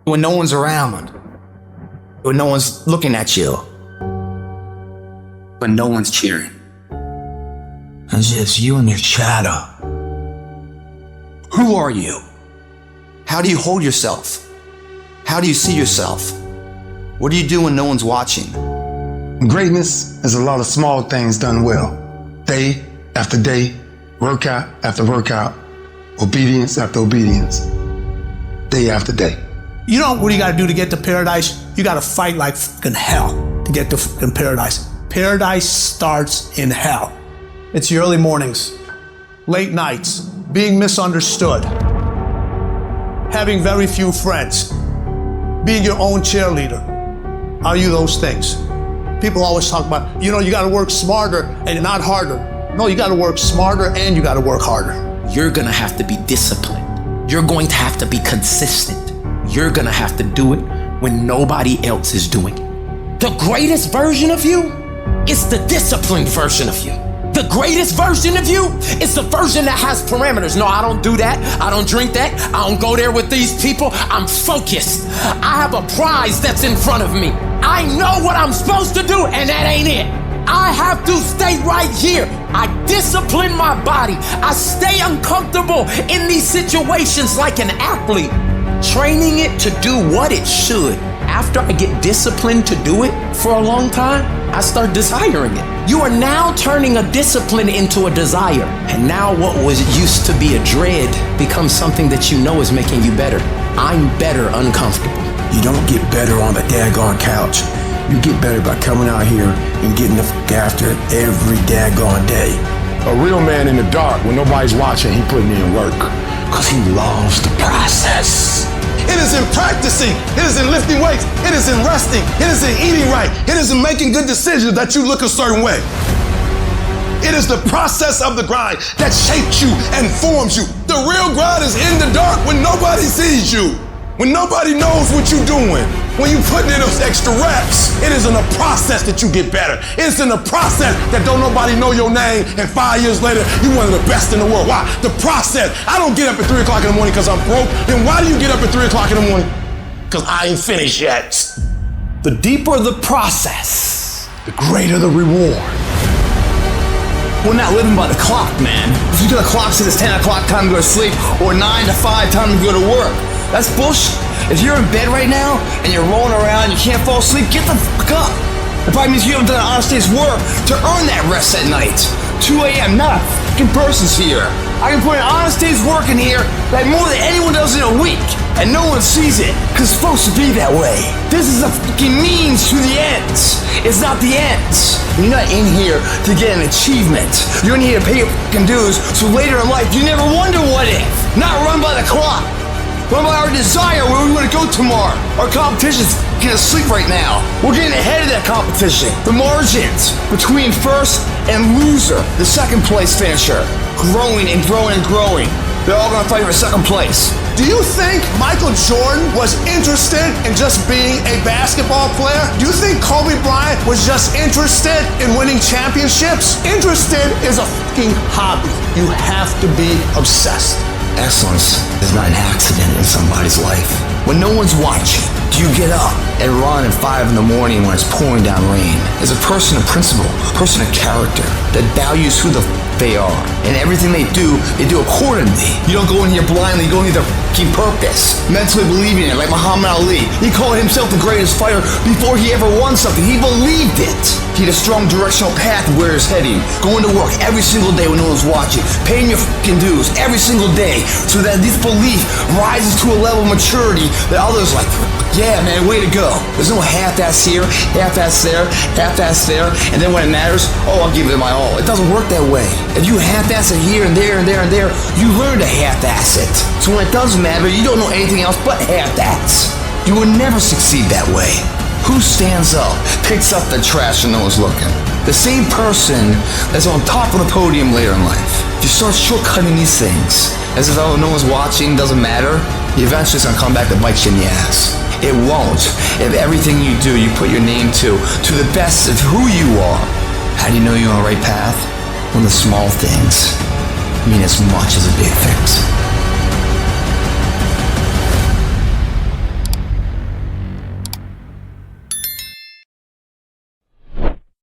when no one's around, when no one's looking at you, when no one's cheering. It's just you and your shadow. Who are you? How do you hold yourself? How do you see yourself? What do you do when no one's watching? Greatness is a lot of small things done well. Day after day, workout after workout, obedience after obedience, day after day. You know what you gotta do to get to paradise? You gotta fight like fucking hell to get to fucking paradise. Paradise starts in hell. It's the early mornings, late nights, being misunderstood, having very few friends, being your own cheerleader. Are you those things? People always talk about, you gotta work smarter and not harder. No, you gotta work smarter and you gotta work harder. You're gonna have to be disciplined. You're going to have to be consistent. You're gonna have to do it when nobody else is doing it. The greatest version of you is the disciplined version of you. The greatest version of you is the version that has parameters. No, I don't do that. I don't drink that. I don't go there with these people. I'm focused. I have a prize that's in front of me. I know what I'm supposed to do, and that ain't it. I have to stay right here. I discipline my body. I stay uncomfortable in these situations like an athlete, training it to do what it should. After I get disciplined to do it for a long time, I start desiring it. You are now turning a discipline into a desire. And now what was used to be a dread becomes something that you know is making you better. I'm better uncomfortable. You don't get better on the daggone couch. You get better by coming out here and getting the fuck after it every daggone day. A real man in the dark, when nobody's watching, he putting in work. Cause he loves the process. It is in practicing, it is in lifting weights, it is in resting, it is in eating right, it is in making good decisions that you look a certain way. It is the process of the grind that shapes you and forms you. The real grind is in the dark when nobody sees you, when nobody knows what you're doing. When you put in those extra reps, it is in the process that you get better. It's in the process that don't nobody know your name, and 5 years later, you're one of the best in the world. Why? The process. I don't get up at 3 o'clock in the morning because I'm broke. Then why do you get up at 3 o'clock in the morning? Because I ain't finished yet. The deeper the process, the greater the reward. We're not living by the clock, man. If you got a clock says it's 10 o'clock time to go to sleep or 9 to 5 time to go to work, that's bullshit. If you're in bed right now and you're rolling around, you can't fall asleep, get the fuck up. It probably means you haven't done an honest day's work to earn that rest at night. 2 a.m., not a fucking person's here. I can put an honest day's work in here like more than anyone does in a week, and no one sees it, because it's supposed to be that way. This is a fucking means to the ends. It's not the ends. You're not in here to get an achievement. You're in here to pay your fucking dues, so later in life you never wonder what if. Not run by the clock. Run by our desire where we want to go tomorrow. Our competition's getting asleep right now. We're getting ahead of that competition. The margins between first and loser, the second place finisher, growing and growing and growing. They're all gonna fight for second place. Do you think Michael Jordan was interested in just being a basketball player? Do you think Kobe Bryant was just interested in winning championships? Interested is a fucking hobby. You have to be obsessed. Excellence is not an accident in somebody's life. When no one's watching, do you get up and run at 5 in the morning when it's pouring down rain? As a person of principle, a person of character that values who the they are, and everything they do accordingly. You don't go in here blindly, you go in here with purpose, mentally believing it, like Muhammad Ali. He called himself the greatest fighter before he ever won something. He believed it. He had a strong directional path of where he's heading, going to work every single day when no one's watching, paying your fucking dues every single day, so that this belief rises to a level of maturity that others like, yeah, man, way to go. There's no half-ass here, half-ass there, half-ass there, and then when it matters, oh, I'll give it my all. It doesn't work that way. If you half-ass it here and there and there and there, you learn to half-ass it. So when it does matter, you don't know anything else but half-ass. You will never succeed that way. Who stands up, picks up the trash when no one's looking? The same person that's on top of the podium later in life. If you start shortcutting these things, as if oh, no one's watching, doesn't matter, eventually it's gonna come back to bite you in the ass. It won't. If everything you do, you put your name to the best of who you are. How do you know you're on the right path? When the small things mean as much as the big things.